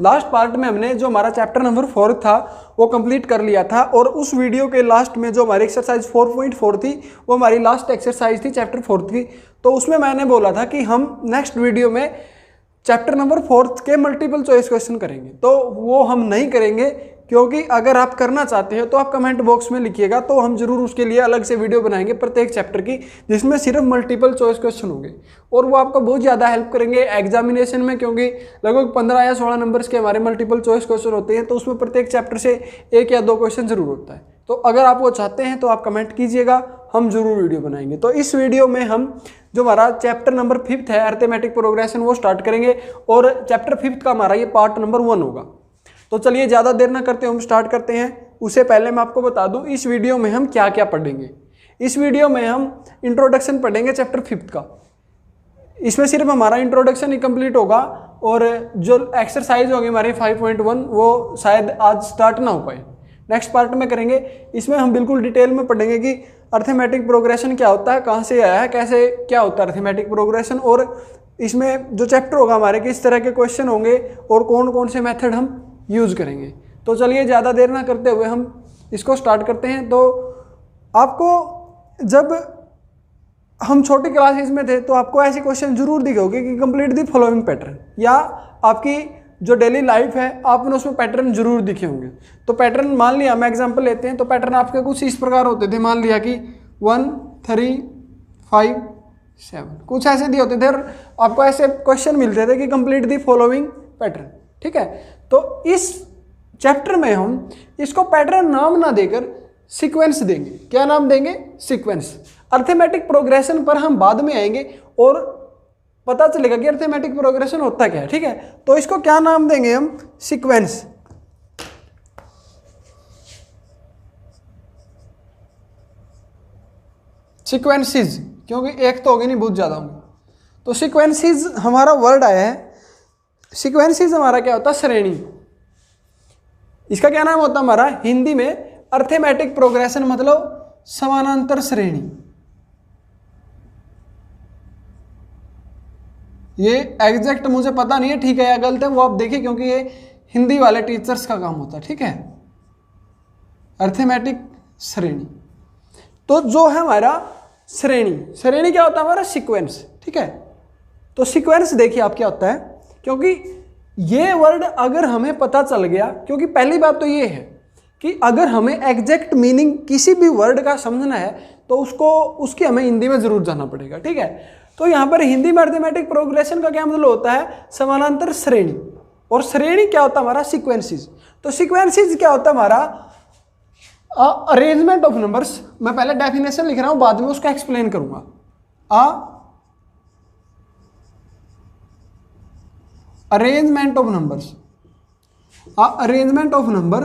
Last part में हमने जो हमारा चैप्टर नंबर 4 था वो कंप्लीट कर लिया था, और उस वीडियो के लास्ट में जो हमारी एक्सरसाइज 4.4 थी वो हमारी लास्ट एक्सरसाइज थी चैप्टर 4 की। तो उसमें मैंने बोला था कि हम नेक्स्ट वीडियो में चैप्टर नंबर 4 के मल्टीपल चॉइस क्वेश्चन करेंगे, तो वो हम नहीं करेंगे, क्योंकि अगर आप करना चाहते हो तो आप कमेंट बॉक्स में लिखिएगा, तो हम जरूर उसके लिए अलग से वीडियो बनाएंगे प्रत्येक चैप्टर की, जिसमें सिर्फ मल्टीपल चॉइस क्वेश्चन होंगे, और वो आपको बहुत ज़्यादा हेल्प करेंगे एग्जामिनेशन में, क्योंकि लगभग 15 या 16 नंबर्स के हमारे मल्टीपल चॉइस क्वेश्चन होते हैं, तो उसमें प्रत्येक चैप्टर से 1 या 2 क्वेश्चन जरूर होता है। तो अगर आप वो चाहते हैं तो आप कमेंट कीजिएगा, हम जरूर वीडियो बनाएंगे। तो इस वीडियो में हम जो हमारा चैप्टर नंबर 5 है अरिथमेटिक प्रोग्रेशन वो स्टार्ट करेंगे, और चैप्टर 5 का हमारा ये पार्ट नंबर 1 होगा। तो चलिए ज़्यादा देर ना करते हम स्टार्ट करते हैं। उससे पहले मैं आपको बता दूं इस वीडियो में हम क्या क्या पढ़ेंगे। इस वीडियो में हम इंट्रोडक्शन पढ़ेंगे चैप्टर 5 का। इसमें सिर्फ हमारा इंट्रोडक्शन ही कंप्लीट होगा, और जो एक्सरसाइज होगी हमारी 5.1 वो शायद आज स्टार्ट ना हो पाए, नेक्स्ट पार्ट में करेंगे। इसमें हम बिल्कुल डिटेल में पढ़ेंगे कि अरिथमेटिक प्रोग्रेशन क्या होता है, कहाँ से आया है, कैसे क्या होता है अरिथमेटिक प्रोग्रेशन, और इसमें जो चैप्टर होगा हमारे किस तरह के क्वेश्चन होंगे और कौन कौन से मेथड हम यूज़ करेंगे। तो चलिए ज़्यादा देर ना करते हुए हम इसको स्टार्ट करते हैं। तो आपको जब हम छोटी क्लासेस में थे तो आपको ऐसे क्वेश्चन जरूर दिखे होंगे कि कंप्लीट दी फॉलोइंग पैटर्न, या आपकी जो डेली लाइफ है आपने उसमें पैटर्न जरूर दिखे होंगे। तो पैटर्न मान लिया, हम एग्जांपल लेते हैं, तो पैटर्न आपके कुछ इस प्रकार होते थे। मान लिया कि 1 3 5 7 कुछ ऐसे दिए होते थे, और आपको ऐसे क्वेश्चन मिलते थे कि कंप्लीट दी फॉलोइंग पैटर्न। ठीक है, तो इस चैप्टर में हम इसको पैटर्न नाम ना देकर सीक्वेंस देंगे। क्या नाम देंगे? सीक्वेंस। अरिथमेटिक प्रोग्रेशन पर हम बाद में आएंगे और पता चलेगा कि अरिथमेटिक प्रोग्रेशन होता क्या है। ठीक है, तो इसको क्या नाम देंगे हम? सीक्वेंस। सीक्वेंसेस, क्योंकि एक तो होगी नहीं, बहुत ज्यादा होंगे। तो सीक्वेंसेस हमारा वर्ड आया है। सीक्वेंसेस हमारा क्या होता है? श्रेणी। इसका क्या नाम होता है हमारा हिंदी में? अरिथमेटिक प्रोग्रेशन, मतलब समानांतर श्रेणी। ये एग्जैक्ट मुझे पता नहीं है ठीक है या गलत है, वो आप देखिए, क्योंकि ये हिंदी वाले टीचर्स का काम होता है। ठीक है, अरिथमेटिक श्रेणी। तो जो है हमारा श्रेणी क्या होता है हमारा? सीक्वेंस। ठीक है, तो सीक्वेंस देखिए आप क्या होता है, क्योंकि ये वर्ड अगर हमें पता चल गया, क्योंकि पहली बात तो ये है कि अगर हमें एग्जैक्ट मीनिंग किसी भी वर्ड का समझना है तो उसकी हमें हिंदी में जरूर जाना पड़ेगा। ठीक है, तो यहाँ पर हिंदी में अरिथमेटिक प्रोग्रेशन का क्या मतलब होता है? समानांतर श्रेणी। और श्रेणी क्या होता है हमारा? सीक्वेंसेस। तो सीक्वेंसेस क्या होता है हमारा? Arrangement of numbers. मैं पहले डेफिनेशन लिख रहा हूं, बाद में उसका एक्सप्लेन करूंगा। Arrangement of numbers, arrangement of number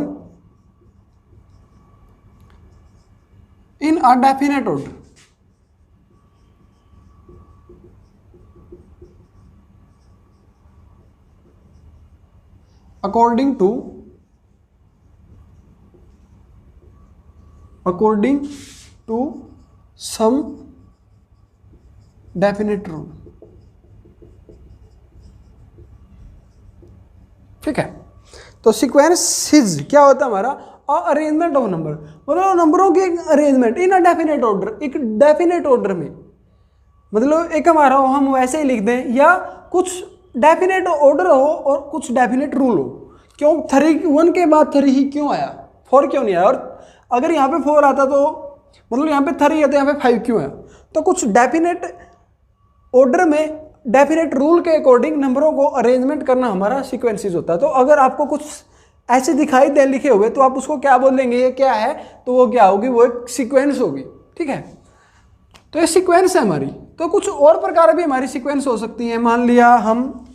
in a definite order. According to some definite rule. ठीक है, तो सीक्वेंसेस क्या होता है हमारा? अरेंजमेंट ऑफ नंबर, मतलब नंबरों की arrangement in a definite order, एक डेफिनेट ऑर्डर में। मतलब एक हमारा हो, हम वैसे ही लिख दें, या कुछ डेफिनेट ऑर्डर हो और कुछ डेफिनेट रूल हो। क्यों 1 के बाद 3 ही क्यों आया? 4 क्यों नहीं आया? और अगर यहाँ पे 4 आता तो मतलब यहाँ पे 3 है तो यहाँ पे 5 क्यों आया? तो कुछ डेफिनेट ऑर्डर में डेफिनेट रूल के अकॉर्डिंग नंबरों को अरेंजमेंट करना हमारा सीक्वेंसेस होता है। तो अगर आपको कुछ ऐसे दिखाई दे लिखे हुए तो आप उसको क्या बोलेंगे? ये क्या है? तो वो क्या होगी? वो एक सीक्वेंस होगी। ठीक है, तो ये सीक्वेंस है हमारी। तो कुछ और प्रकार भी हमारी सीक्वेंस हो सकती है। मान लिया हम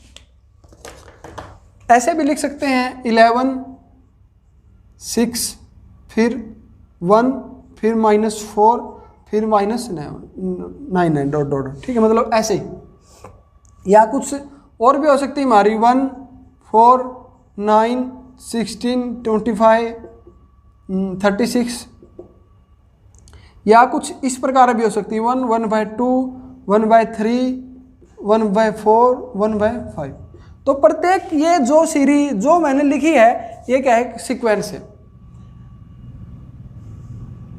ऐसे भी लिख सकते हैं 11 6 फिर 1 फिर -4 फिर -9 डॉट डॉट। ठीक है, मतलब ऐसे ही, या कुछ और भी हो सकती है हमारी 1 4 9 16 25 36, या कुछ इस प्रकार भी हो सकती है 1 1/2 1/3 1/4 1/5। तो प्रत्येक ये जो सीरीज जो मैंने लिखी है ये क्या है, सीक्वेंस है।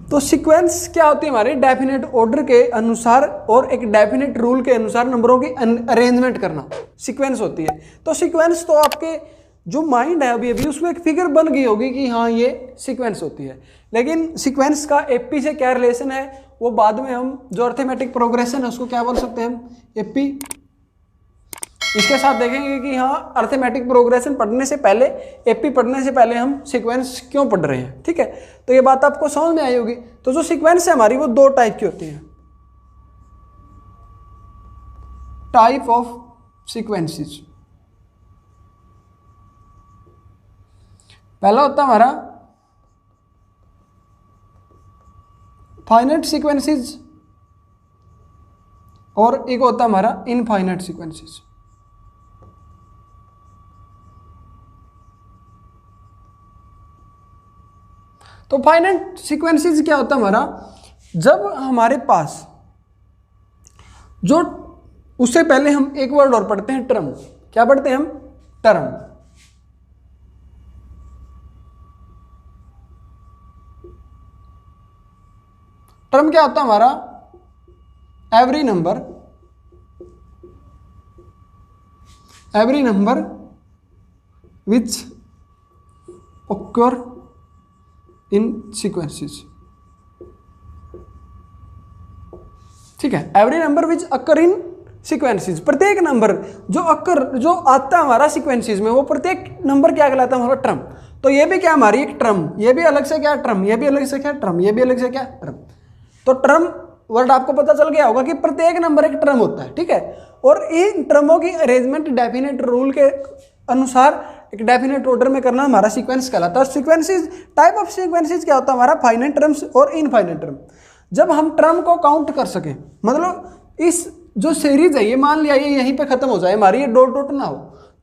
तो सीक्वेंस क्या होती है हमारी, डेफिनेट ऑर्डर के अनुसार और एक डेफिनेट रूल के अनुसार नंबरों की अरेंजमेंट करना सीक्वेंस होती है। तो सीक्वेंस तो आपके जो माइंड है अभी उसमें एक फिगर बन गई होगी कि हाँ ये सीक्वेंस होती है, लेकिन सीक्वेंस का एपी से क्या रिलेशन है वो बाद में हम जो अर्थमेटिक प्रोग्रेशन है उसको क्या बोल सकते हैं हम, एपी। इसके साथ देखेंगे कि हाँ अर्थमेटिक प्रोग्रेशन पढ़ने से पहले, एपी पढ़ने से पहले हम सीक्वेंस क्यों पढ़ रहे हैं, ठीक है। तो ये बात आपको समझ में आई होगी। तो जो सीक्वेंस है हमारी वो दो टाइप की होती है, टाइप ऑफ सीक्वेंसेस। पहला होता है हमारा फाइनाइट सीक्वेंसेस और एक होता है हमारा इनफाइनाइट सीक्वेंसेस। तो फाइनाइट सीक्वेंसेस क्या होता है हमारा, जब हमारे पास जो उससे पहले हम एक वर्ड और पढ़ते हैं टर्म। क्या पढ़ते हैं हम, टर्म। टर्म क्या होता है हमारा, every number which occur in sequences, ठीक है। Every number which occur in sequences, प्रत्येक नंबर जो आता है हमारा सीक्वेंसेस में वो प्रत्येक नंबर क्या कहलाता है हमारा, टर्म। तो ये भी क्या हमारी एक टर्म, ये भी अलग से क्या टर्म, ये भी अलग से क्या टर्म, ये भी अलग से क्या टर्म। तो टर्म वर्ड आपको पता चल गया होगा कि प्रत्येक नंबर एक टर्म होता है, ठीक है। और इन टर्मों की अरेंजमेंट डेफिनेट रूल के अनुसार एक डेफिनेट ऑर्डर में करना हमारा सीक्वेंस कहलाता है। सीक्वेंसेस, टाइप ऑफ सीक्वेंसेस क्या होता है हमारा, फाइनाइट टर्म्स और इनफाइनाइट टर्म। जब हम टर्म को काउंट कर सकें, मतलब इस जो सीरीज है ये मान लिया ये यहीं पे खत्म हो जाए हमारी, ये डॉट डॉट ना हो।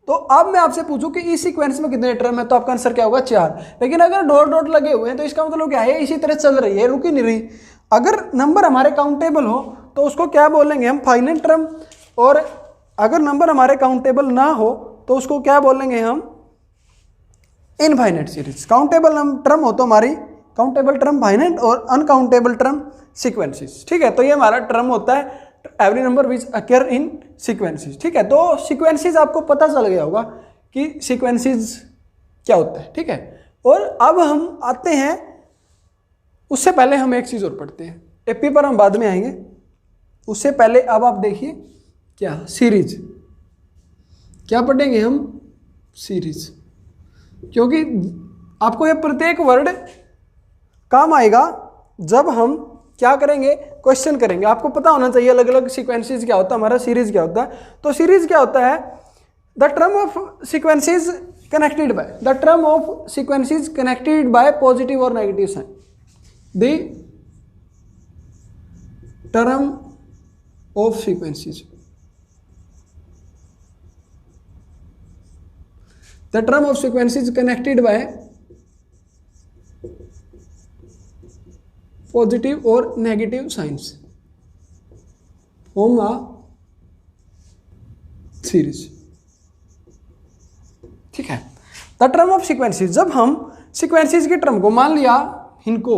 तो अब मैं आपसे पूछूं कि इस सीक्वेंस में कितने टर्म है, तो आपका आंसर क्या होगा, 4। लेकिन अगर डॉट डॉट लगे हुए हैं तो इसका मतलब क्या है, इसी तरह चल रही है, रुकी नहीं रही। अगर नंबर हमारे काउंटेबल हो तो उसको क्या बोलेंगे हम, फाइनाइट टर्म। और अगर नंबर हमारे काउंटेबल ना हो तो उसको क्या बोलेंगे हम, इनफाइनाइट सीरीज। काउंटेबल टर्म हो तो हमारी काउंटेबल टर्म फाइनाइट और अनकाउंटेबल टर्म सीक्वेंसेस, ठीक है। तो ये हमारा टर्म होता है every number which occur in sequences, ठीक है। तो सीक्वेंसेस आपको पता चल गया होगा कि सीक्वेंसेस क्या होता है, ठीक है। और अब हम आते हैं, उससे पहले हम एक चीज़ और पढ़ते हैं, एपी पर हम बाद में आएंगे। उससे पहले अब आप देखिए क्या, सीरीज। क्या पढ़ेंगे हम, सीरीज, क्योंकि आपको ये प्रत्येक वर्ड काम आएगा जब हम क्या करेंगे, क्वेश्चन करेंगे। आपको पता होना चाहिए अलग अलग सीक्वेंसेस क्या होता है हमारा, सीरीज क्या होता है। तो सीरीज क्या होता है, the term of sequences connected by, the term of sequences connected by positive और negative sign, the term of sequences, the term of sequence is connected by positive or negative signs form a series, ठीक है। the term of sequences, जब हम sequences के term को मान लिया इनको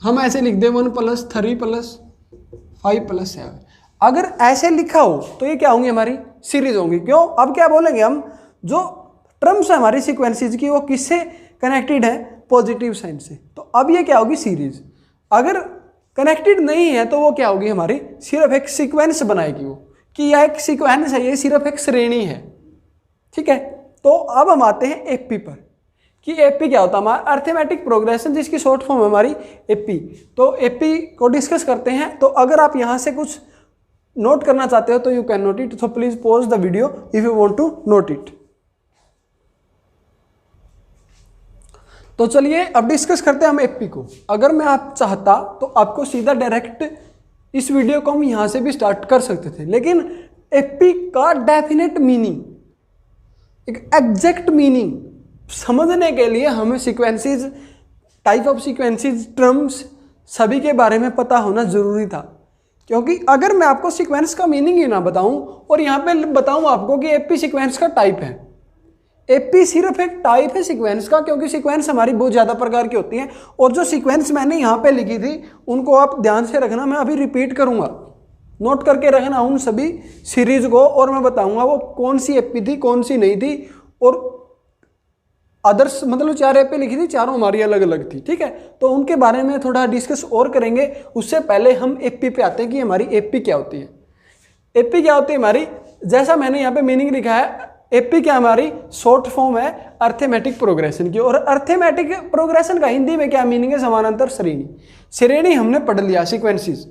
हम ऐसे लिख दे 1 + 3 + 5 + 7, अगर ऐसे लिखा हो तो ये क्या होंगी, हमारी सीरीज होंगी। क्यों, अब क्या बोलेंगे हम, जो टर्म्स है हमारी सीक्वेंसेस की वो किससे कनेक्टेड है, पॉजिटिव साइन से। तो अब ये क्या होगी, सीरीज। अगर कनेक्टेड नहीं है तो वो क्या होगी, हमारी सिर्फ एक सीक्वेंस बनाएगी वो, कि यह एक सीक्वेंस है, ये सिर्फ एक श्रेणी है, ठीक है। तो अब हम आते हैं एपी पर, कि एपी क्या होता है, हमारा अर्थमेटिक प्रोग्रेशन, जिसकी शॉर्ट फॉर्म है हमारी एपी। तो एपी को डिस्कस करते हैं। तो अगर आप यहाँ से कुछ नोट करना चाहते हो तो you can note it, so please pause the video if you want to note it. तो चलिए अब डिस्कस करते हैं हम एपी को। अगर मैं आप चाहता तो आपको सीधा डायरेक्ट इस वीडियो को हम यहाँ से भी स्टार्ट कर सकते थे, लेकिन एपी का डेफिनेट मीनिंग, एक एग्जैक्ट मीनिंग समझने के लिए हमें sequences, type of sequences, terms सभी के बारे में पता होना जरूरी था। क्योंकि अगर मैं आपको सीक्वेंस का मीनिंग ही ना बताऊं और यहाँ पे बताऊं आपको कि एपी सीक्वेंस का टाइप है, एपी सिर्फ एक टाइप है सीक्वेंस का, क्योंकि सीक्वेंस हमारी बहुत ज़्यादा प्रकार की होती हैं। और जो सीक्वेंस मैंने यहाँ पे लिखी थी उनको आप ध्यान से रखना, मैं अभी रिपीट करूँगा, नोट करके रखना उन सभी सीरीज को, और मैं बताऊँगा वो कौन सी एपी थी कौन सी नहीं थी। और अदर्स मतलब 4 एपी लिखी थी, चारों हमारी अलग अलग थी, ठीक है। तो उनके बारे में थोड़ा डिस्कस और करेंगे। उससे पहले हम एपी पे आते हैं कि हमारी एपी क्या होती है। एपी क्या होती है हमारी, जैसा मैंने यहाँ पे मीनिंग लिखा है, एपी क्या हमारी शॉर्ट फॉर्म है अर्थमेटिक प्रोग्रेशन की। और अर्थमेटिक प्रोग्रेशन का हिंदी में क्या मीनिंग है, समानांतर श्रेणी। श्रेणी हमने पढ़ लिया सीक्वेंसेस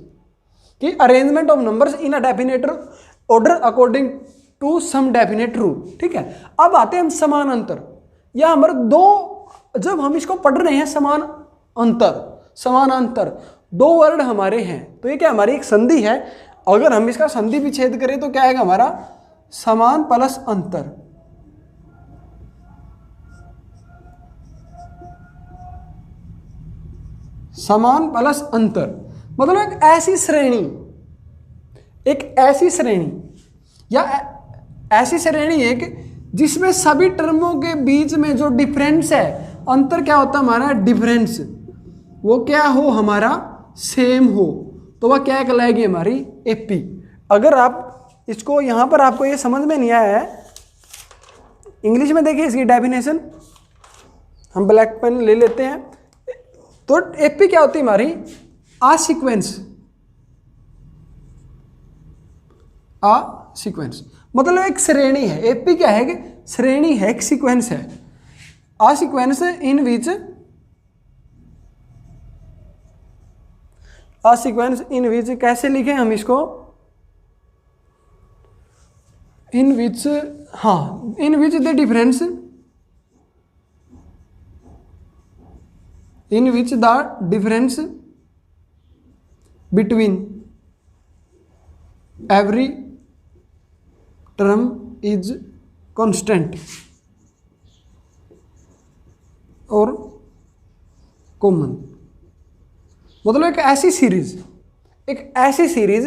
कि arrangement of numbers in a definite order according to some definite rule, ठीक है। अब आते हैं हम समानांतर, या हमारे दो, जब हम इसको पढ़ रहे हैं समानांतर दो वर्ड हमारे हैं, तो ये क्या हमारी एक संधि है। अगर हम इसका संधि विच्छेद करें तो क्या आएगा हमारा, समान प्लस अंतर। समान प्लस अंतर मतलब एक ऐसी श्रेणी या ऐसी श्रेणी एक जिसमें सभी टर्मों के बीच में जो डिफरेंस है, अंतर क्या होता है हमारा, डिफरेंस, वो क्या हो हमारा सेम हो, तो वह क्या कहलाएगी हमारी एपी। अगर आप इसको यहाँ पर आपको ये समझ में नहीं आया है, इंग्लिश में देखिए इसकी डेफिनेशन, हम ब्लैक पेन ले लेते हैं। तो एपी क्या होती है हमारी, आ सीक्वेंस मतलब एक श्रेणी है। एपी क्या है, श्रेणी है, एक सीक्वेंस है। आ सीक्वेंस इन विच कैसे लिखें हम इसको, in which the difference between every term is constant और कॉमन। मतलब एक ऐसी सीरीज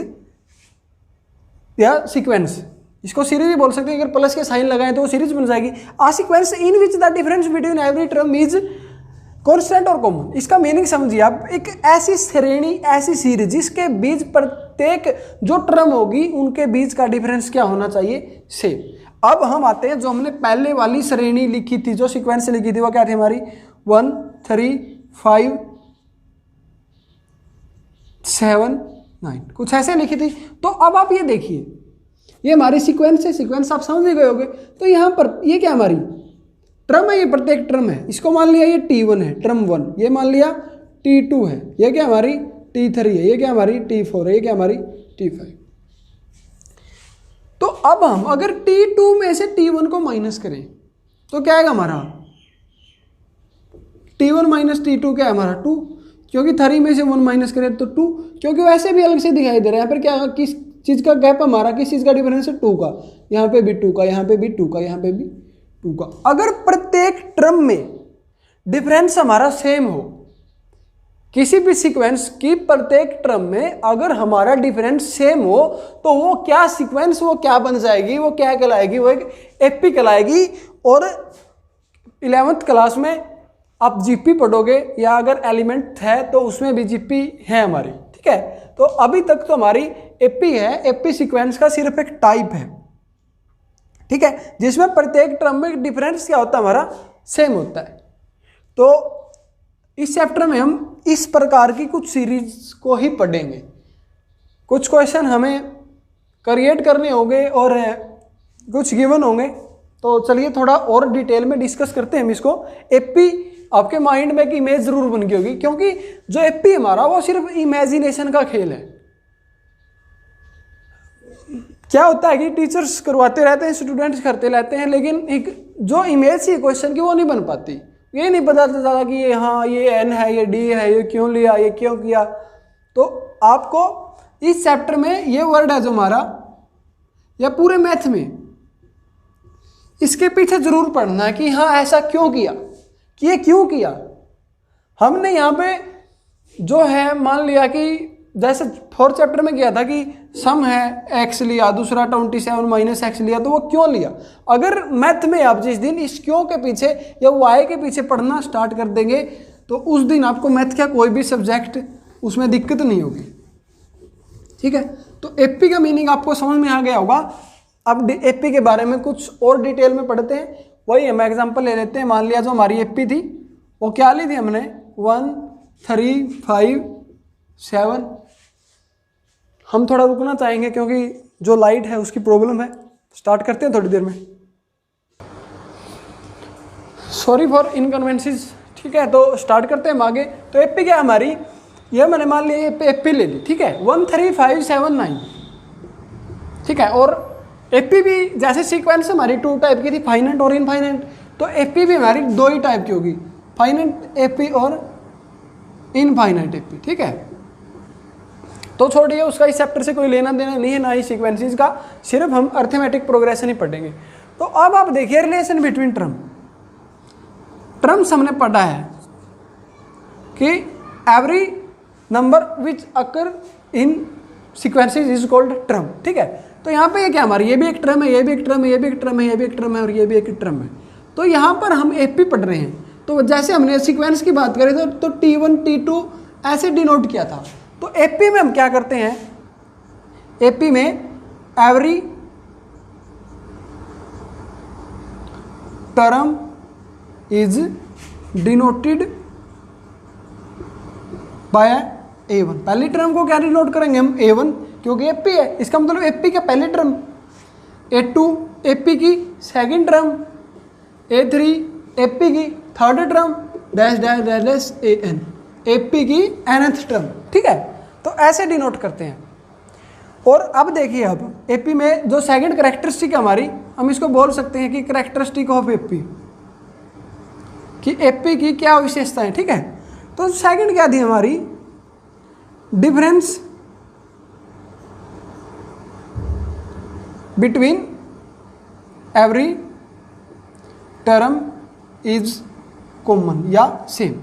या सीक्वेंस, इसको सीरीज भी बोल सकते हैं, अगर प्लस के साइन लगाएं तो वो सीरीज बन जाएगी। A sequence in which the difference between every term is constant और कॉमन। इसका मीनिंग समझिए आप, एक ऐसी श्रेणी, ऐसी सीरीज जिसके बीच प्रत्येक जो टर्म होगी उनके बीच का डिफरेंस क्या होना चाहिए, सेम। अब हम आते हैं जो हमने पहले वाली श्रेणी लिखी थी, जो सीक्वेंस लिखी थी, वो क्या थी हमारी 1 3 5 7 9, कुछ ऐसे लिखी थी। तो अब आप ये देखिए, ये हमारी सीक्वेंस है, सीक्वेंस आप समझ गए होंगे। तो यहाँ पर ये क्या हमारी टर्म है, ये प्रत्येक टर्म है, इसको मान लिया ये T1 है, टर्म 1, ये मान लिया T2 है, ये क्या हमारी T3 है, ये क्या हमारी T4 है, ये क्या हमारी T5। तो अब हम अगर T2 में से T1 को माइनस करें तो क्या आएगा हमारा, T1 माइनस T2 क्या है हमारा 2, क्योंकि 3 में से 1 माइनस करें तो 2, क्योंकि वैसे भी अलग से दिखाई दे रहा है। यहाँ पर क्या, किस चीज़ का गैप हमारा, किस चीज़ का डिफरेंस है, 2 का, यहाँ पे भी 2 का, यहाँ पे भी 2 का, यहाँ पे भी 2 का। अगर प्रत्येक टर्म में डिफरेंस हमारा सेम हो, किसी भी सीक्वेंस की प्रत्येक टर्म में अगर हमारा डिफरेंस सेम हो, तो वो क्या सीक्वेंस, वो क्या बन जाएगी, वो क्या कहलाएगी, वो एक एपी कहलाएगी। और 11th क्लास में आप जीपी पढ़ोगे, या अगर एलिमेंट है तो उसमें भी जीपी है हमारी, ठीक है। तो अभी तक तो हमारी एपी है, एपी सीक्वेंस का सिर्फ एक टाइप है, ठीक है, जिसमें प्रत्येक टर्म में डिफरेंस क्या होता है हमारा, सेम होता है। तो इस चैप्टर में हम इस प्रकार की कुछ सीरीज को ही पढ़ेंगे। कुछ क्वेश्चन हमें क्रिएट करने होंगे और कुछ गिवन होंगे। तो चलिए थोड़ा और डिटेल में डिस्कस करते हैं हम इसको। एपी आपके माइंड में एक इमेज जरूर बन गई होगी, क्योंकि जो एपी हमारा वो सिर्फ इमेजिनेशन का खेल है। क्या होता है कि टीचर्स करवाते रहते हैं, स्टूडेंट्स करते रहते हैं, लेकिन एक जो इमेज थी क्वेश्चन की वो नहीं बन पाती। ये नहीं पता चलता कि ये हाँ ये एन है, ये डी है, ये क्यों लिया, ये क्यों किया। तो आपको इस चैप्टर में ये वर्ड है जो हमारा, या पूरे मैथ में इसके पीछे जरूर पढ़ना है कि हाँ ऐसा क्यों किया, कि ये क्यों किया। हमने यहाँ पे जो है मान लिया कि जैसे फोर्थ चैप्टर में किया था कि सम है x लिया, दूसरा 27 माइनस एक्स लिया, तो वो क्यों लिया। अगर मैथ में आप जिस दिन इस क्यों के पीछे या वाई के पीछे पढ़ना स्टार्ट कर देंगे तो उस दिन आपको मैथ का कोई भी सब्जेक्ट उसमें दिक्कत नहीं होगी, ठीक है। तो एपी का मीनिंग आपको समझ में आ गया होगा। अब एपी के बारे में कुछ और डिटेल में पढ़ते हैं। वही हम एग्जांपल ले लेते हैं। मान लिया जो हमारी एपी थी वो क्या ली थी हमने 1 3 5 7। हम थोड़ा रुकना चाहेंगे क्योंकि जो लाइट है उसकी प्रॉब्लम है। स्टार्ट करते हैं थोड़ी देर में। सॉरी फॉर इनकन्वेंसेस, ठीक है। तो स्टार्ट करते हैं हम आगे। तो एपी क्या हमारी, ये मैंने मान लिया एपी ले ली, ठीक है, 1 3 5 7 9, ठीक है। और एपी भी जैसे सीक्वेंस हमारी 2 टाइप की थी, फाइनाइट और इनफाइनाइट, तो एपी भी हमारी 2 ही टाइप की होगी, फाइनाइट एपी और इनफाइनाइट एपी, ठीक है। तो छोड़िए, उसका इस चैप्टर से कोई लेना देना नहीं है, ना ही सीक्वेंसेस का, सिर्फ हम अर्थमेटिक प्रोग्रेशन ही पढ़ेंगे। तो अब आप देखिए रिलेशन बिटवीन टर्म्स हमने पढ़ा है कि every number which occur in sequences is called term, ठीक है। तो यहाँ पे ये क्या हमारी, ये भी एक टर्म है, ये भी एक टर्म है, ये भी एक टर्म है, ये भी एक टर्म है और ये भी एक टर्म है। तो यहाँ पर हम एपी पढ़ रहे हैं। तो जैसे हमने सीक्वेंस की बात करें तो T1 T2 ऐसे डिनोट किया था। तो एपी में हम क्या करते हैं, एपी में every term is denoted by A1। पहली टर्म को क्या डिनोट करेंगे हम A1, क्योंकि एपी है, इसका मतलब एपी का पहली टर्म, A2 एपी की सेकंड टर्म, A3 एपी की third term, dash dash dash dash AN AP की nth टर्म, ठीक है। तो ऐसे डिनोट करते हैं। और अब देखिए, अब एपी में जो सेकंड कैरेक्टरिस्टिक है हमारी, हम इसको बोल सकते हैं कि कैरेक्टरिस्टिक ऑफ एपी, कि एपी की क्या विशेषता है, ठीक है। तो सेकंड क्या थी हमारी, difference between every term is common या सेम,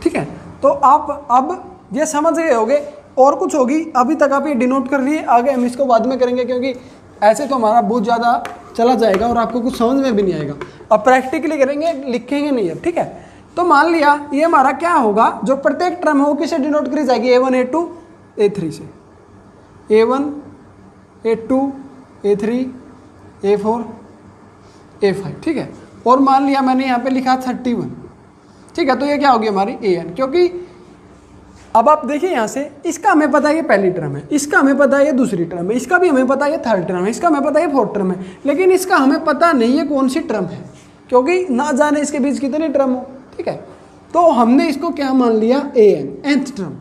ठीक है। तो आप अब ये समझ गए होगे। और कुछ होगी, अभी तक आप ये डिनोट कर लिए, आगे हम इसको बाद में करेंगे, क्योंकि ऐसे तो हमारा बहुत ज़्यादा चला जाएगा और आपको कुछ समझ में भी नहीं आएगा। अब प्रैक्टिकली करेंगे, लिखेंगे नहीं अब, ठीक है। तो मान लिया ये हमारा क्या होगा, जो प्रत्येक टर्म है वो किससे डिनोट करी जाएगी, A1 A2 A3 से, A1 A2 A3 A4 A5, ठीक है। और मान लिया मैंने यहाँ पे लिखा 31, ठीक है। तो ये क्या होगी हमारी AN, क्योंकि अब आप देखिए यहाँ से, इसका हमें पता है ये पहली टर्म है, इसका हमें पता है ये दूसरी टर्म है, इसका भी हमें पता है ये थर्ड टर्म है, इसका हमें पता है ये फोर्थ टर्म है, लेकिन इसका हमें पता नहीं है कौन सी टर्म है, क्योंकि ना जाने इसके बीच कितनी टर्म हो, ठीक है। तो हमने इसको क्या मान लिया, AN nth टर्म।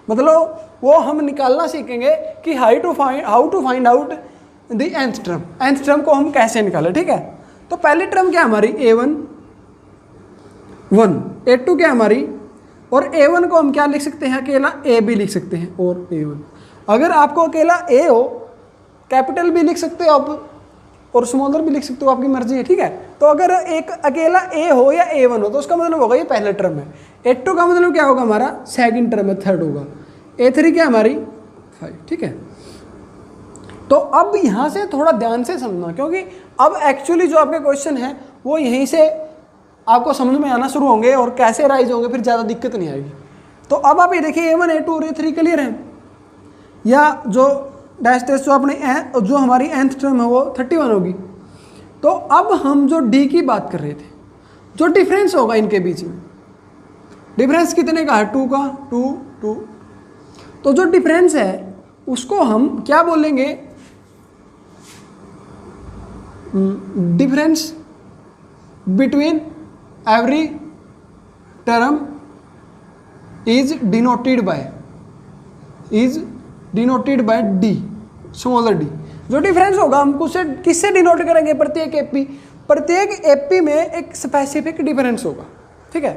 मतलब वो हम निकालना सीखेंगे कि how to find out the nth term, nth term को हम कैसे निकालें, ठीक है। तो पहली टर्म क्या हमारी A1 1, A2 क्या हमारी, और A1 को हम क्या लिख सकते हैं, अकेला A भी लिख सकते हैं, और A1 अगर आपको अकेला A हो, कैपिटल भी लिख सकते हो आप और स्मॉलर भी लिख सकते हो, आपकी मर्जी है, ठीक है। तो अगर एक अकेला A हो या A1 हो तो उसका मतलब होगा ये पहला टर्म है। A2 का मतलब क्या होगा हमारा, सेकंड टर्म है, थर्ड होगा। A3 क्या हमारी 5, ठीक है। तो अब यहाँ से थोड़ा ध्यान से समझना, क्योंकि अब एक्चुअली जो आपके क्वेश्चन है वो यहीं से आपको समझ में आना शुरू होंगे और कैसे राइज होंगे, फिर ज़्यादा दिक्कत नहीं आएगी। तो अब आप ये देखिए A1 A2 और A3 क्लियर है, या जो डैश डैश जो अपने जो हमारी nth टर्म है वो 31 होगी। तो अब हम जो D की बात कर रहे थे, जो डिफरेंस होगा इनके बीच में, डिफरेंस कितने का है, 2 का, 2 2। तो जो डिफरेंस है उसको हम क्या बोलेंगे, difference between every term is denoted by D, smaller d। जो डिफरेंस होगा हम किससे डिनोट करेंगे, प्रत्येक एपी, प्रत्येक एपी में एक स्पेसिफिक डिफरेंस होगा, ठीक है।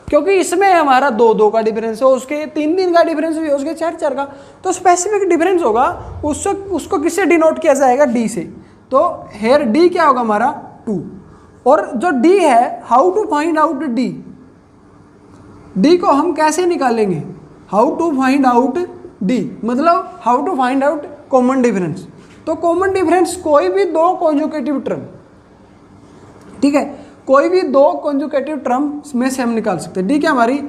क्योंकि इसमें हमारा 2 का डिफरेंस है, उसके 3 का डिफरेंस भी है, उसके 4 का, तो स्पेसिफिक डिफरेंस होगा, उसको किससे डिनोट किया जाएगा, D से। तो हेयर D क्या होगा हमारा 2। और जो D है, how to find out D को हम कैसे निकालेंगे, how to find out D, मतलब how to find out common difference. तो कॉमन डिफरेंस कोई भी दो कॉन्जुगेटिव टर्म, ठीक है, कोई भी दो कॉन्जुगेटिव टर्म में से हम निकाल सकते हैं। डी क्या हमारी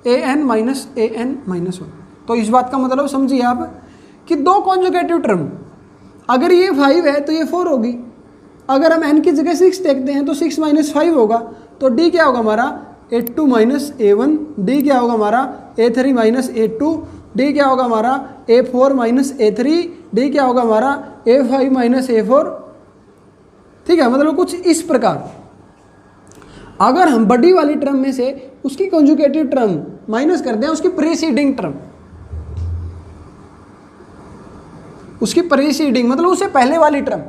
an माइनस an-1। तो इस बात का मतलब समझिए आप कि दो कॉन्जुगेटिव टर्म, अगर ये 5 है तो ये 4 होगी, अगर हम n की जगह 6 देखते हैं तो 6 माइनस 5 होगा। तो d क्या होगा हमारा a2 माइनस a1, d क्या होगा हमारा a3 माइनस a2, d क्या होगा हमारा a4 माइनस a3, d क्या होगा हमारा a5 माइनस a4। ठीक है, मतलब कुछ इस प्रकार। अगर हम बड़ी वाली टर्म में से उसकी कॉन्जुगेटिव टर्म माइनस करते हैं, उसकी प्रीसीडिंग टर्म, उसकी प्रीसीडिंग मतलब उससे पहले वाली टर्म,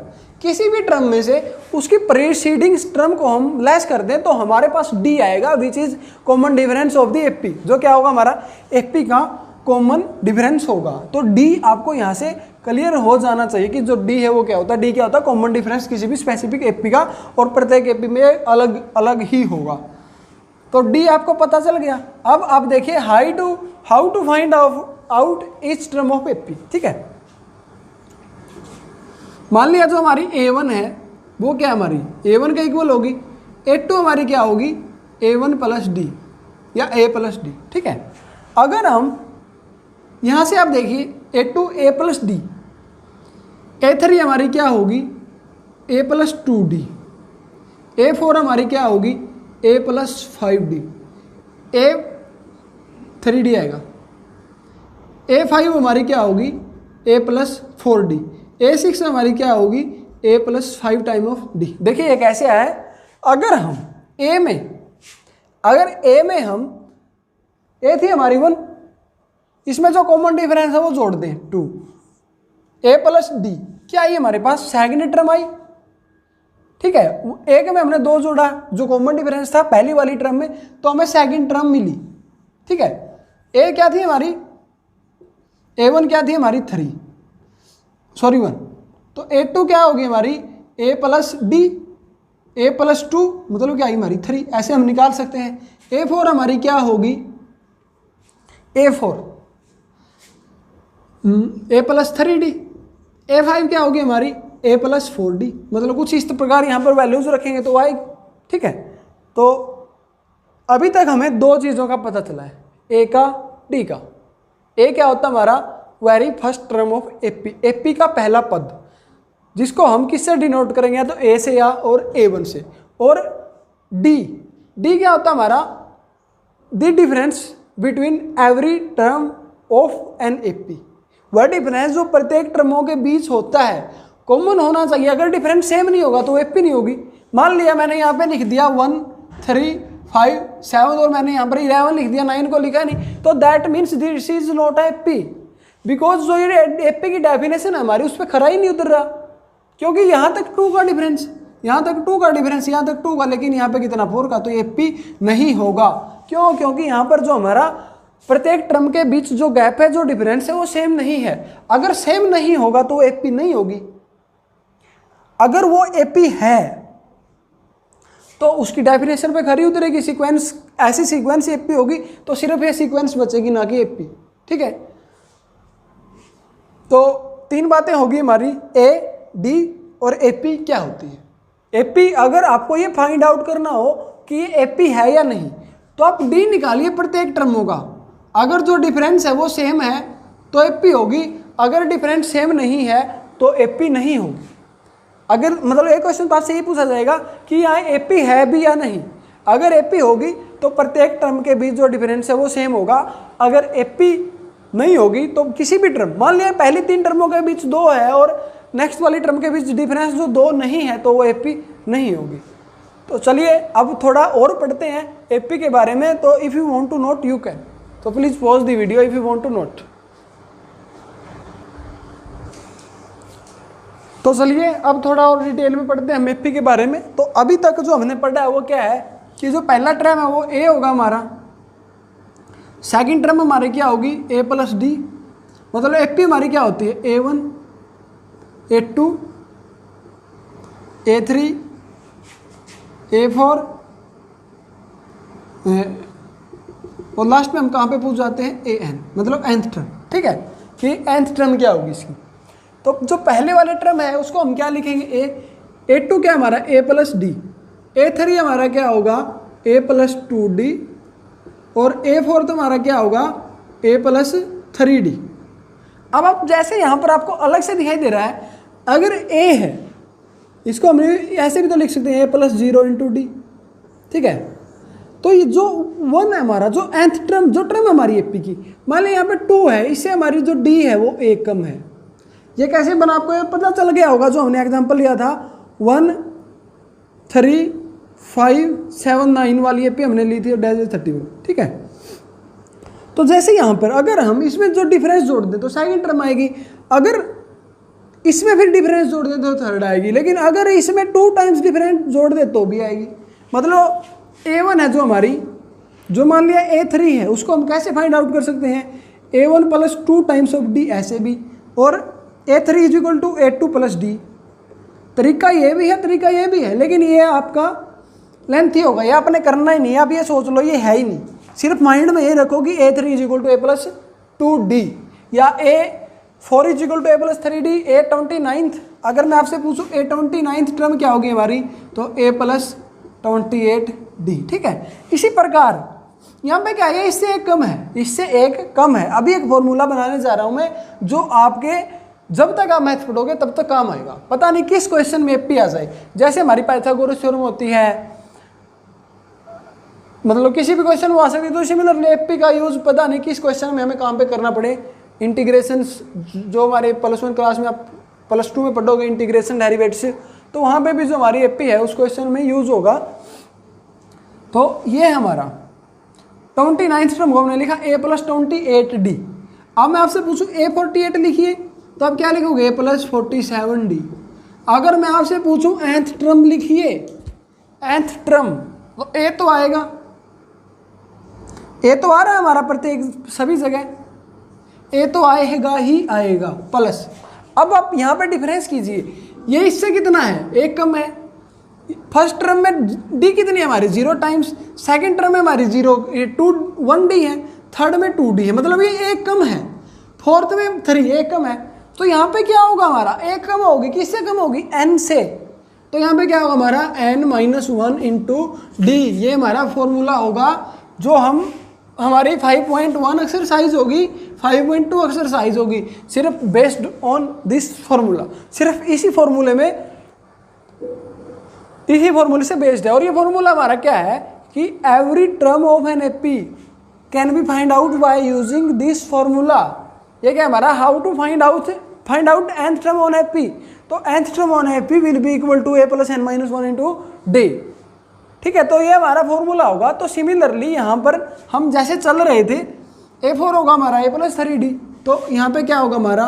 किसी भी टर्म में से उसकी प्रीसीडिंग टर्म को हम लेस कर दें तो हमारे पास डी आएगा, which is common difference of the AP, जो क्या होगा हमारा एपी का कॉमन डिफरेंस होगा। तो डी आपको यहाँ से क्लियर हो जाना चाहिए कि जो डी है वो क्या होता है। डी क्या होता है, कॉमन डिफरेंस किसी भी स्पेसिफिक एपी का, और प्रत्येक एपी में अलग अलग ही होगा। तो डी आपको पता चल गया। अब आप देखिए how to find out each term of AP. ठीक है, मान लिया जो हमारी a1 है वो क्या हमारी a1 के इक्वल होगी, a2 हमारी क्या होगी a1 प्लस डी या a प्लस डी। ठीक है, अगर हम यहाँ से आप देखिए a2 a plus D, a3 हमारी क्या होगी a प्लस 2d, a4 हमारी क्या होगी a प्लस 5d, a3d आएगा, a5 हमारी क्या होगी a प्लस 4d, a6 हमारी क्या होगी a plus 5 time of D. देखिए ये कैसे आया है, अगर हम a में हम a थी हमारी 1, इसमें जो कॉमन डिफरेंस है वो जोड़ दें 2, a प्लस डी क्या आई हमारे पास सेकंड टर्म आई। ठीक है, एक में हमने 2 जोड़ा जो कॉमन डिफरेंस था पहली वाली टर्म में, तो हमें सेकंड टर्म मिली। ठीक है, a क्या थी हमारी a1 क्या थी हमारी 1, तो a2 क्या होगी हमारी a plus D, a plus 2 मतलब क्या आई हमारी 3, ऐसे हम निकाल सकते हैं। a4 हमारी क्या होगी a4 a plus 3d, a5 क्या होगी हमारी a प्लस 4d, मतलब कुछ इस प्रकार यहाँ पर वैल्यूज रखेंगे तो आएगी। ठीक है, तो अभी तक हमें 2 चीज़ों का पता चला है, a का d का। a क्या होता है हमारा very first term of AP, AP का पहला पद, जिसको हम किससे डिनोट करेंगे, या तो ए से या और a1 से। और डी क्या होता है हमारा the difference between every term of an AP, वह डिफरेंस जो प्रत्येक टर्मों के बीच होता है, कॉमन होना चाहिए। अगर डिफरेंस सेम नहीं होगा तो एपी नहीं होगी। मान लिया मैंने यहाँ पे लिख दिया 1 3 5 7 और मैंने यहाँ पर 11 लिख दिया, 9 को लिखा नहीं, तो that means this is not AP, because जो ये एपी की डेफिनेशन है हमारी उस पर खरा ही नहीं उतर रहा, क्योंकि यहाँ तक 2 का डिफरेंस, यहाँ तक 2 का डिफरेंस, यहाँ तक 2 का, लेकिन यहाँ पे कितना 4 का, तो एपी नहीं होगा। क्यों? क्योंकि यहाँ पर जो हमारा प्रत्येक टर्म के बीच जो गैप है, जो डिफरेंस है वो सेम नहीं है। अगर सेम नहीं होगा तो एपी नहीं होगी। अगर वो एपी है तो उसकी डेफिनेशन पे खरी उतरेगी, सीक्वेंस ऐसी सीक्वेंस एपी होगी तो सिर्फ ये सीक्वेंस बचेगी, ना कि एपी। ठीक है, तो 3 बातें होगी हमारी, ए डी और एपी क्या होती है। एपी अगर आपको ये फाइंड आउट करना हो कि ये एपी है या नहीं, तो आप डी निकालिए प्रत्येक टर्मों का। अगर जो डिफरेंस है वो सेम है तो एपी होगी, अगर डिफरेंस सेम नहीं है तो एपी नहीं होगी। अगर मतलब एक क्वेश्चन तो आपसे ये पूछा जाएगा कि यहाँ एपी है भी या नहीं। अगर एपी होगी तो प्रत्येक टर्म के बीच जो डिफरेंस है वो सेम होगा। अगर एपी नहीं होगी तो किसी भी टर्म, मान लिया पहली 3 टर्मों के बीच 2 है और नेक्स्ट वाली टर्म के बीच डिफरेंस जो 2 नहीं है तो वो एपी नहीं होगी। तो चलिए अब थोड़ा और पढ़ते हैं एपी के बारे में। तो if you want to note you can, तो please pause the video if you want to note. तो चलिए अब थोड़ा और डिटेल में पढ़ते हैं एपी के बारे में। तो अभी तक जो हमने पढ़ा है वो क्या है कि जो पहला टर्म है वो ए होगा हमारा, सेकंड टर्म हमारी क्या होगी ए प्लस डी, मतलब एपी हमारी क्या होती है a1 a2 a3 a4 और लास्ट में हम कहाँ पे पूछ जाते हैं ए एन, मतलब nth टर्म। ठीक है, कि nth टर्म क्या होगी इसकी। तो जो पहले वाले टर्म है उसको हम क्या लिखेंगे, A2 क्या हमारा A प्लस डी, A3 हमारा क्या होगा A प्लस 2D, और A4 हमारा क्या होगा A प्लस 3D। अब आप जैसे यहाँ पर आपको अलग से दिखाई दे रहा है, अगर A है इसको हम ऐसे भी तो लिख सकते हैं A प्लस 0 इंटू डी। ठीक है, तो ये जो 1 है हमारा, जो nth टर्म, जो टर्म हमारी एपी की, मान लीजिए यहाँ पे 2 है, इससे हमारी जो डी है वो 1 कम है। ये कैसे बना आपको ये पता चल गया होगा, जो हमने एग्जांपल लिया था 1 3 5 7 9 वाली एपी हमने ली थी, डैश 31। ठीक है, तो जैसे यहाँ पर अगर हम इसमें जो डिफरेंस जोड़ दें तो सेकंड टर्म आएगी, अगर इसमें फिर डिफरेंस जोड़ दे तो थर्ड आएगी, लेकिन अगर इसमें 2 टाइम्स डिफरेंस जोड़ दे तो भी आएगी। मतलब A1 है जो हमारी, जो मान लिया A3 है, उसको हम कैसे फाइंड आउट कर सकते हैं, A1 plus 2 times of D, ऐसे भी, और A3 is equal to A2 plus D. तरीका ये भी है, तरीका ये भी है, लेकिन ये आपका लेंथ ही होगा, ये आपने करना ही नहीं है। आप ये सोच लो ये है ही नहीं, सिर्फ माइंड में ये रखो कि A3 is equal to A plus 2D, या A4 is equal to A plus 3D, A29। अगर मैं आपसे पूछूं A29 टर्म क्या होगी हमारी, तो A प्लस 28D। ठीक है, इसी प्रकार यहाँ पे क्या है, इससे एक कम है, इससे एक कम है। अभी एक फॉर्मूला बनाने जा रहा हूँ मैं, जो आपके जब तक आप मैथ पढ़ोगे तब तक काम आएगा। पता नहीं किस क्वेश्चन में एपी आ जाए, जैसे हमारी पाइथागोरस थ्योरम होती है, मतलब किसी भी क्वेश्चन में आ सकती है। तो सिमिलरली एपी का यूज पता नहीं किस क्वेश्चन में हमें काम पे करना पड़े। इंटीग्रेशन, जो हमारे +1 क्लास में आप +2 में पढ़ोगे इंटीग्रेशन डेरिवेटिव्स, तो वहाँ पे भी जो हमारी एपी है उस क्वेश्चन में यूज होगा। तो ये हमारा 29th टर्म को हमने लिखा A प्लस 28D। अब मैं आपसे पूछूं A48 लिखिए, तो आप क्या लिखोगे A प्लस 47D। अगर मैं आपसे पूछूं nth टर्म लिखिए, nth टर्म, तो A तो आएगा, A तो आ रहा है हमारा प्रत्येक सभी जगह, A तो आएगा ही आएगा प्लस। अब आप यहाँ पे डिफरेंस कीजिए, ये इससे कितना है, एक कम है। फर्स्ट टर्म में D कितनी है हमारी 0 टाइम्स, सेकंड टर्म में हमारी 1D है, थर्ड में 2D है, मतलब ये एक कम है, फोर्थ में 3 एक कम है। तो यहाँ पे क्या होगा हमारा, एक कम होगी, किससे कम होगी, n से। तो यहाँ पे क्या होगा हमारा n-1 इंटू डी। ये हमारा फॉर्मूला होगा, जो हमारी 5.1 एक्सरसाइज होगी, 5.2 एक्सरसाइज होगी, सिर्फ बेस्ड ऑन दिस फॉर्मूला, सिर्फ इसी फॉर्मूले में, इसी फॉर्मूले से बेस्ड है। और ये फॉर्मूला हमारा क्या है कि every term of an AP can be find out by using this formula. ये क्या हमारा, how to find out nth term on AP. तो nth term on AP will be equal to A plus n-1 into D. ठीक है, तो ये हमारा formula होगा। तो सिमिलरली यहाँ पर हम जैसे चल रहे थे, A4 होगा हमारा A प्लस 3D, तो यहाँ पे क्या होगा हमारा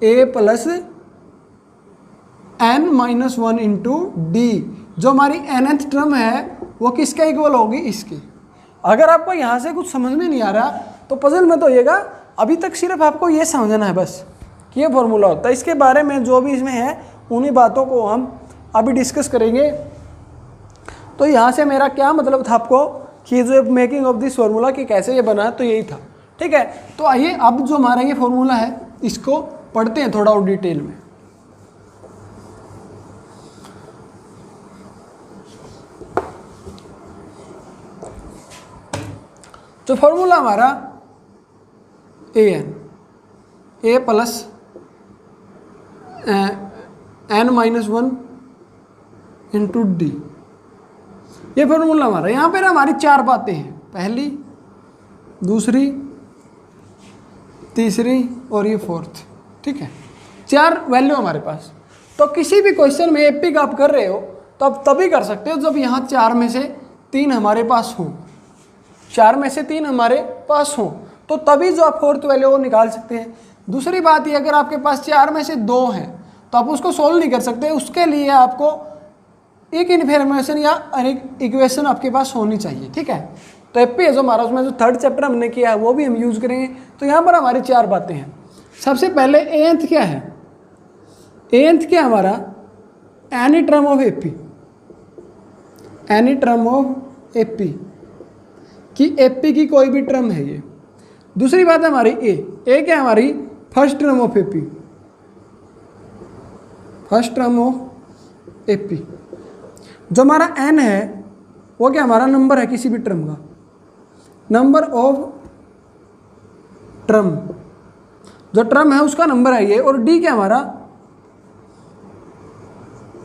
A plus n-1 into D. जो हमारी nth टर्म है वो किसके इक्वल होगी, इसके। अगर आपको यहाँ से कुछ समझ में नहीं आ रहा तो पजल मत होइएगा, अभी तक सिर्फ आपको ये समझना है बस कि ये फॉर्मूला होता है। इसके बारे में जो भी इसमें है उन्हीं बातों को हम अभी डिस्कस करेंगे। तो यहाँ से मेरा क्या मतलब था आपको कि जो मेकिंग ऑफ दिस फॉर्मूला कि कैसे ये बना, तो यही था। ठीक है, तो आइए अब जो हमारा ये फॉर्मूला है इसको पढ़ते हैं थोड़ा और डिटेल में। तो फॉर्मूला हमारा A plus n-1 into D, ये फॉर्मूला हमारा। यहाँ पे ना हमारी 4 बातें हैं, पहली, दूसरी, तीसरी और ये फोर्थ। ठीक है, 4 वैल्यू हमारे पास। तो किसी भी क्वेश्चन में एपी का आप कर रहे हो तो आप तभी कर सकते हो जब यहाँ 4 में से 3 हमारे पास हो, 4 में से 3 हमारे पास हो, तो तभी जो आप फोर्थ वैल्यू वो निकाल सकते हैं। दूसरी बात ये, अगर आपके पास 4 में से 2 हैं तो आप उसको सोल्व नहीं कर सकते, उसके लिए आपको एक इन्फॉर्मेशन या एक इक्वेशन आपके पास होनी चाहिए। ठीक है, तो एपी है जो हमारा, उसमें जो 3rd चैप्टर हमने किया है वो भी हम यूज़ करेंगे। तो यहाँ पर हमारी 4 बातें हैं। सबसे पहले nth क्या है, nth क्या हमारा, any term of AP, any term of AP कि एपी की कोई भी टर्म है ये। दूसरी बात है हमारी ए क्या है हमारी first term of AP, first term of AP. जो हमारा एन है वो क्या हमारा नंबर है किसी भी टर्म का, नंबर ऑफ टर्म, जो टर्म है उसका नंबर है ये। और डी क्या हमारा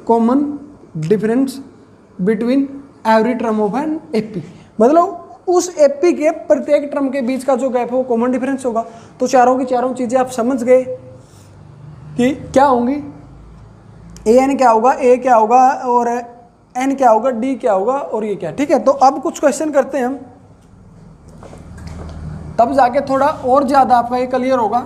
common difference between every term of an AP, मतलब उस एपी के प्रत्येक टर्म के बीच का जो गैप है वो कॉमन डिफरेंस होगा। तो चारों की चारों चीज़ें आप समझ गए कि क्या होंगी, ए एन क्या होगा, ए क्या होगा और एन क्या होगा, डी क्या होगा और ये क्या। ठीक है, तो अब कुछ क्वेश्चन करते हैं हम, तब जाके थोड़ा और ज़्यादा आपका ये क्लियर होगा।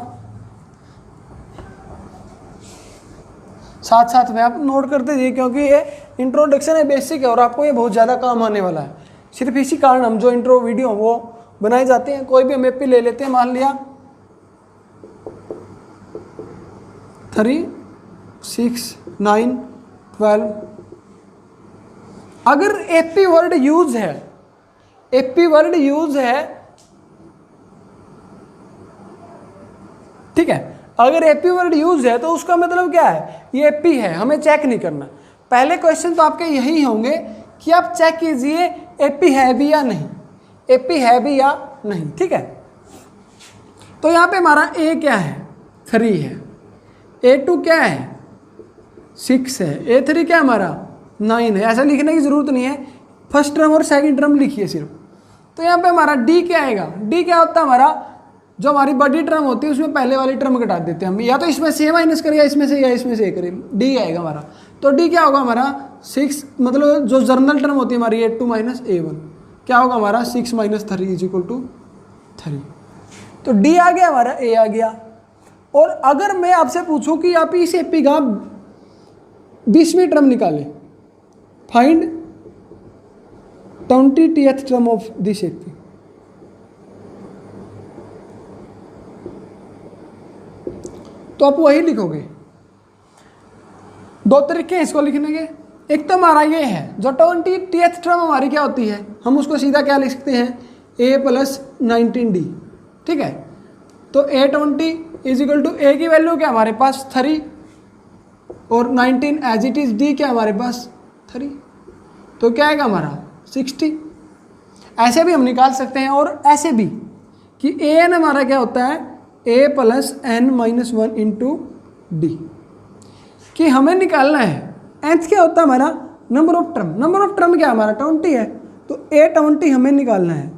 साथ साथ में आप नोट करते जाइए क्योंकि ये इंट्रोडक्शन है, बेसिक है और आपको ये बहुत ज़्यादा काम आने वाला है। सिर्फ इसी कारण हम जो इंट्रो वीडियो वो बनाए जाते हैं। कोई भी हम एपी ले लेते हैं, मान लिया 3, 6, 9, 12। अगर एपी वर्ड यूज है, एपी वर्ड यूज है, ठीक है, अगर एपी वर्ड यूज है तो उसका मतलब क्या है, ये एपी है, हमें चेक नहीं करना। पहले क्वेश्चन तो आपके यही होंगे कि आप चेक कीजिए एपी है भी या नहीं, एपी है भी या नहीं। ठीक है, तो यहाँ पे हमारा ए क्या है 3 है, A2 क्या है 6 है, A3 क्या हमारा 9 है। ऐसा लिखने की जरूरत नहीं है, फर्स्ट टर्म और सेकंड टर्म लिखिए सिर्फ। तो यहाँ पे हमारा डी क्या आएगा, डी क्या होता है हमारा, जो हमारी बड़ी टर्म होती है उसमें पहले वाली टर्म घटा देते हैं हम, या तो इसमें से माइनस करें या इसमें से ए करें, डी आएगा हमारा। तो डी क्या होगा हमारा 6, मतलब जो जर्नल टर्म होती है हमारी A2 माइनस A1, क्या होगा हमारा 6 माइनस 3 इज इक्वल टू 3। तो डी आ गया हमारा, ए आ गया। और अगर मैं आपसे पूछूं कि आप इस एपी का 20वीं टर्म निकालें, find 20th term of this AP, तो आप वही लिखोगे। 2 तरीके हैं इसको लिखने के, एक तो हमारा ये है जो 20th टर्म हमारी क्या होती है, हम उसको सीधा क्या लिख सकते हैं a प्लस 19d। ठीक है, तो A20 इज इक्वल टू ए की वैल्यू क्या हमारे पास 3 और 19 एज इट इज, डी क्या हमारे पास 3, तो क्या आएगा हमारा 60। ऐसे भी हम निकाल सकते हैं और ऐसे भी कि an हमारा क्या होता है a plus n minus 1 into D, कि हमें निकालना है nth क्या होता है हमारा number of term, number of term क्या हमारा 20 है, तो A20 हमें निकालना है।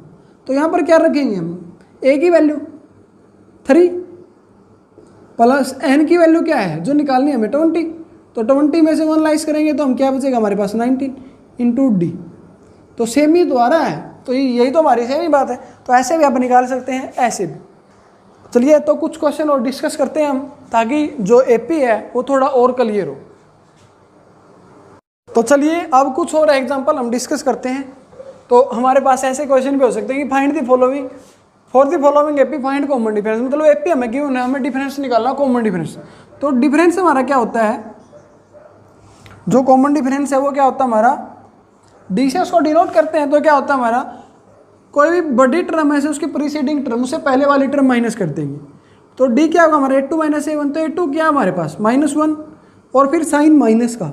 तो यहाँ पर क्या रखेंगे हम, a की वैल्यू 3 प्लस n की वैल्यू क्या है जो निकालनी है हमें 20, तो 20 में से 1 लाइस करेंगे तो हम क्या बचेगा हमारे पास 19 इंटू डी। तो सेम ही द्वारा है, तो यही तो हमारी सेम ही बात है। तो ऐसे भी आप निकाल सकते हैं, ऐसे भी। चलिए तो कुछ क्वेश्चन और डिस्कस करते हैं हम, ताकि जो एपी है वो थोड़ा और क्लियर हो। तो चलिए अब कुछ और एग्जांपल हम डिस्कस करते हैं। तो हमारे पास ऐसे क्वेश्चन भी हो सकते हैं कि find the following, for the following AP find common difference, मतलब एपी हमें गिवन है, हमें डिफरेंस निकालना कॉमन डिफरेंस। तो डिफरेंस हमारा क्या होता है, जो कॉमन डिफरेंस है वो क्या होता है हमारा, डी से उसको डिनोट करते हैं। तो क्या होता है हमारा, कोई भी बड़ी टर्म है से उसकी प्रीसीडिंग टर्म से पहले वाली टर्म माइनस कर देंगे। तो डी क्या होगा हमारा A2 माइनस A1, तो A2 क्या हमारे पास -1 और फिर साइन माइनस का,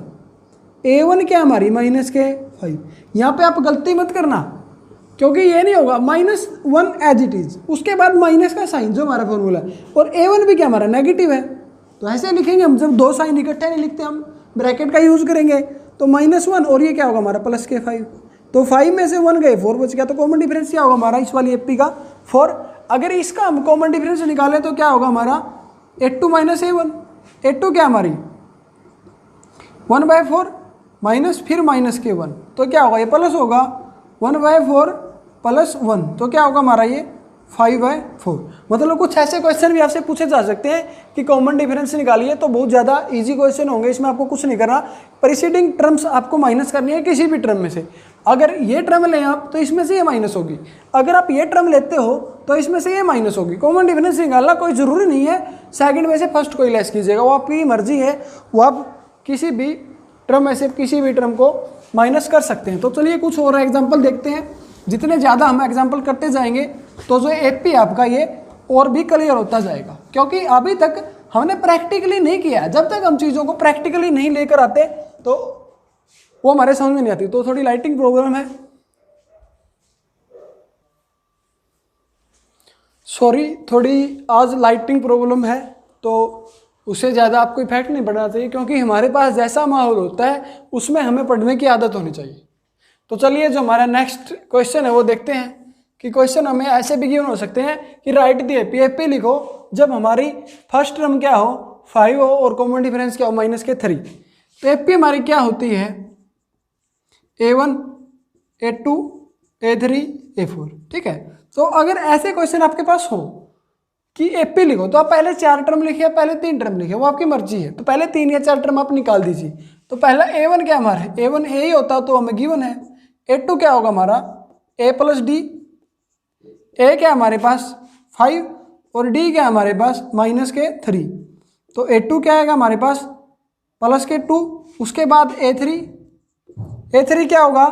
A1 क्या हमारी -5। यहाँ पे आप गलती मत करना, क्योंकि ये नहीं होगा -1 एज इट इज, उसके बाद माइनस का साइन जो हमारा फॉर्मूला है, और A1 भी क्या हमारा नेगेटिव है। तो ऐसे लिखेंगे हम, जब 2 साइन इकट्ठे नहीं लिखते हम ब्रैकेट का यूज करेंगे। तो -1 और ये क्या होगा हमारा +5, तो 5 में से 1 गए 4 बच गया। तो कॉमन डिफरेंस क्या होगा हमारा इस वाली एपी का 4। अगर इसका हम कॉमन डिफरेंस निकालें तो क्या होगा हमारा A2 माइनस A1, A2 क्या हमारी 1/4 माइनस फिर माइनस के 1, तो क्या होगा ये प्लस होगा 1/4 + 1, तो क्या होगा हमारा ये 5/4। मतलब कुछ ऐसे क्वेश्चन भी आपसे पूछे जा सकते हैं कि कॉमन डिफरेंस निकालिए, तो बहुत ज़्यादा इजी क्वेश्चन होंगे। इसमें आपको कुछ नहीं करना, प्रीसीडिंग टर्म्स आपको माइनस करनी है किसी भी टर्म में से। अगर ये टर्म लें आप तो इसमें से ये माइनस होगी, अगर आप ये टर्म लेते हो तो इसमें से ये माइनस होगी। कॉमन डिफरेंस निकालना कोई ज़रूरी नहीं है सेकंड में से फर्स्ट को ही लेस कीजिएगा, वो आपकी मर्जी है, वो आप किसी भी टर्म में से किसी भी टर्म को माइनस कर सकते हैं। तो चलिए कुछ और एग्जाम्पल देखते हैं। जितने ज़्यादा हम एग्जाम्पल करते जाएंगे तो जो एपी आपका ये और भी क्लियर होता जाएगा, क्योंकि अभी तक हमने प्रैक्टिकली नहीं किया। जब तक हम चीज़ों को प्रैक्टिकली नहीं लेकर आते तो वो हमारे समझ में नहीं आती। तो थोड़ी लाइटिंग प्रॉब्लम है, सॉरी, थोड़ी आज लाइटिंग प्रॉब्लम है, तो उससे ज़्यादा आपको इफेक्ट नहीं पड़ना चाहिए, क्योंकि हमारे पास जैसा माहौल होता है उसमें हमें पढ़ने की आदत होनी चाहिए। तो चलिए जो हमारा नेक्स्ट क्वेश्चन है वो देखते हैं कि क्वेश्चन हमें ऐसे भी गिवन हो सकते हैं कि राइट दी एपी, एपी लिखो जब हमारी फर्स्ट टर्म क्या हो 5 हो और कॉमन डिफरेंस क्या हो -3। तो एपी हमारी क्या होती है A1 A2 A3 A4, ठीक है। तो अगर ऐसे क्वेश्चन आपके पास हो कि एपी लिखो तो आप पहले 4 टर्म लिखिए, पहले 3 टर्म लिखिए, वो आपकी मर्जी है। तो पहले 3 या 4 टर्म आप निकाल दीजिए। तो पहला A1 क्या हमारा है, A1 A ही होता तो हमें गिवन है। A2 क्या होगा हमारा A + D, A क्या हमारे पास 5 और D क्या हमारे पास -3। तो A2 क्या आएगा हमारे पास +2, उसके बाद A3 क्या होगा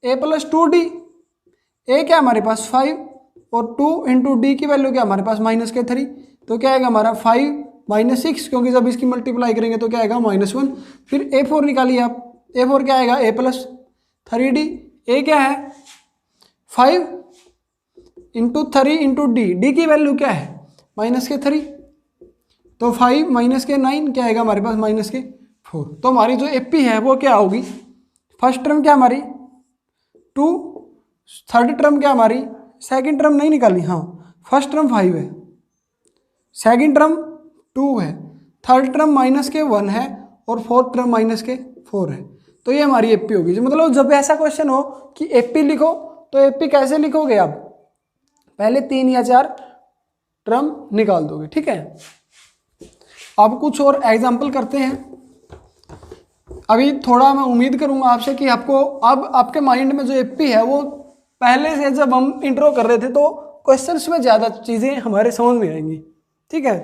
A + 2D, A क्या हमारे पास 5 और 2 × D की वैल्यू क्या हमारे पास -3। तो क्या आएगा हमारा 5 - 6, क्योंकि जब इसकी मल्टीप्लाई करेंगे तो क्या आएगा -1। फिर A4 निकालिए आप, A4 क्या आएगा A + 3D, A क्या है 5 × 3 × D, D की वैल्यू क्या है -3। तो 5 - 9 क्या आएगा हमारे पास -4। तो हमारी जो एपी है वो क्या होगी, फर्स्ट टर्म क्या हमारी 2, थर्ड टर्म क्या हमारी, सेकंड टर्म नहीं निकाली, हाँ फर्स्ट टर्म 5 है, सेकंड टर्म 2 है, थर्ड टर्म -1 है और फोर्थ टर्म -4 है। तो ये हमारी एपी होगी। जो मतलब जब ऐसा क्वेश्चन हो कि एपी लिखो तो एपी कैसे लिखोगे आप, पहले 3 या 4 टर्म निकाल दोगे, ठीक है। अब कुछ और एग्जाम्पल करते हैं। अभी थोड़ा मैं उम्मीद करूंगा आपसे कि आपको अब आपके माइंड में जो एपी है वो पहले से जब हम इंट्रो कर रहे थे तो क्वेश्चंस में ज़्यादा चीज़ें हमारे समझ में आएंगी, ठीक है।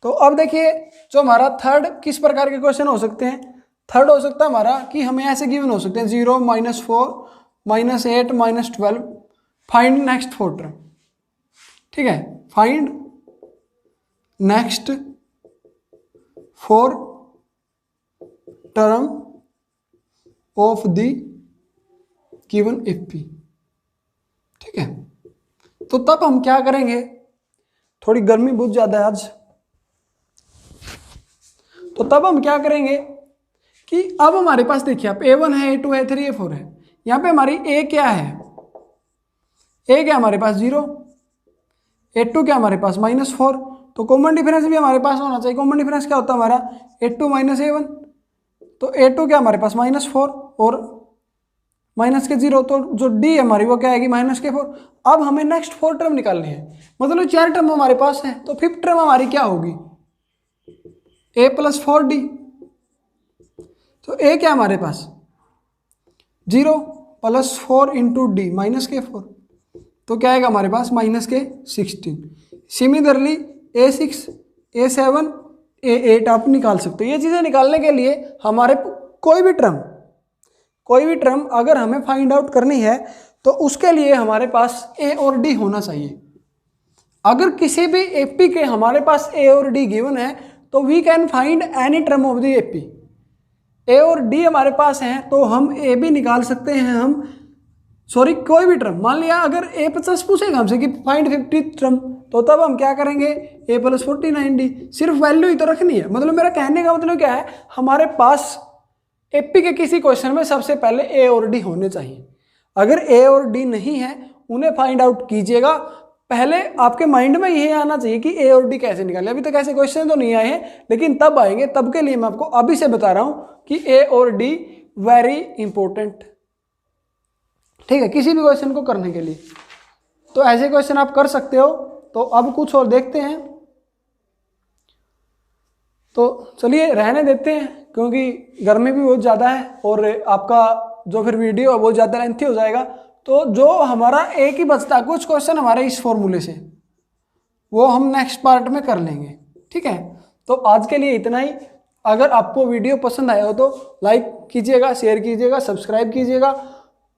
तो अब देखिए जो हमारा थर्ड किस प्रकार के क्वेश्चन हो सकते हैं। थर्ड हो सकता है हमारा कि हमें ऐसे गिवन हो सकते हैं 0 -4 -8 -12, फाइंड नेक्स्ट 4 टर्म, ठीक है। Find next 4 term of the given AP, ठीक है। तो तब हम क्या करेंगे, थोड़ी गर्मी बहुत ज़्यादा है आज, तो तब हम क्या करेंगे कि अब हमारे पास देखिए आप A1 है A2 है A3 A4 है। यहाँ पे हमारी A क्या है, A क्या हमारे पास 0, A2 क्या हमारे पास -4। तो कॉमन डिफरेंस भी हमारे पास होना चाहिए। कॉमन डिफरेंस क्या होता है हमारा A2 - A1। तो A2 क्या हमारे पास -4 और -0, तो जो D है हमारी वो क्या आएगी -4। अब हमें नेक्स्ट 4 टर्म निकालनी है, मतलब 4 टर्म हमारे पास है। तो 5th टर्म हमारी क्या होगी A + 4D। तो A क्या हमारे पास 0 + 4 × D -4, तो क्या आएगा हमारे पास -16। सिमिलरली A6 A7 A8 आप निकाल सकते हो। ये चीज़ें निकालने के लिए हमारे कोई भी टर्म अगर हमें फाइंड आउट करनी है तो उसके लिए हमारे पास A और D होना चाहिए। अगर किसी भी एपी के हमारे पास A और D गिवन है तो we can find any term of the AP. A और D हमारे पास हैं तो हम A भी निकाल सकते हैं, कोई भी टर्म। मान लिया अगर A50 पूछेगा हमसे कि फाइंड 50th टर्म, तो तब हम क्या करेंगे A + 49D, सिर्फ वैल्यू ही तो रखनी है। मतलब मेरा कहने का मतलब क्या है, हमारे पास एपी के किसी क्वेश्चन में सबसे पहले A और D होने चाहिए। अगर A और D नहीं है उन्हें फाइंड आउट कीजिएगा। पहले आपके माइंड में यही आना चाहिए कि A और D कैसे निकाले। अभी तक ऐसे क्वेश्चन तो नहीं आए हैं, लेकिन तब आएंगे। तब के लिए मैं आपको अभी से बता रहा हूं कि A और D वेरी इंपॉर्टेंट, ठीक है, किसी भी क्वेश्चन को करने के लिए। तो ऐसे क्वेश्चन आप कर सकते हो। तो अब कुछ और देखते हैं। तो चलिए रहने देते हैं, क्योंकि गर्मी भी बहुत ज़्यादा है और आपका जो फिर वीडियो है बहुत ज़्यादा लेंथी हो जाएगा। तो जो हमारा एक ही बचता है कुछ क्वेश्चन हमारे इस फॉर्मूले से, वो हम नेक्स्ट पार्ट में कर लेंगे, ठीक है। तो आज के लिए इतना ही। अगर आपको वीडियो पसंद आया हो तो लाइक कीजिएगा, शेयर कीजिएगा, सब्सक्राइब कीजिएगा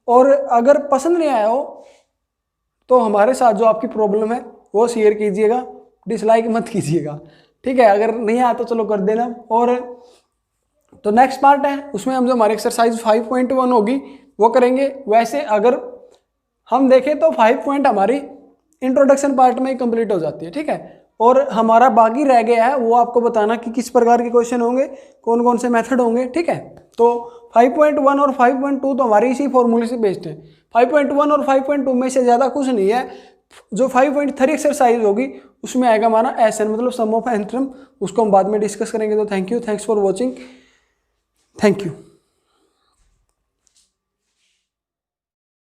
और अगर पसंद नहीं आया हो तो हमारे साथ जो आपकी प्रॉब्लम है वो शेयर कीजिएगा, डिसलाइक मत कीजिएगा, ठीक है। अगर नहीं आया तो चलो कर देना। और तो नेक्स्ट पार्ट है, उसमें हम जो हमारी एक्सरसाइज 5.1 होगी वो करेंगे। वैसे अगर हम देखें तो 5 पॉइंट हमारी इंट्रोडक्शन पार्ट में ही कंप्लीट हो जाती है, ठीक है। और हमारा बाकी रह गया है वो आपको बताना कि किस प्रकार के क्वेश्चन होंगे, कौन कौन से मेथड होंगे, ठीक है। तो 5.1 और 5.2 तो हमारी इसी फॉर्मूले से बेस्ड है। 5.1 और 5.2 में से ज़्यादा कुछ नहीं है। जो 5.3 एक्सरसाइज होगी उसमें आएगा हमारा SN मतलब सम ऑफ एन थ्योरम, उसको हम बाद में डिस्कस करेंगे। तो thank you, thanks for watching, thank you.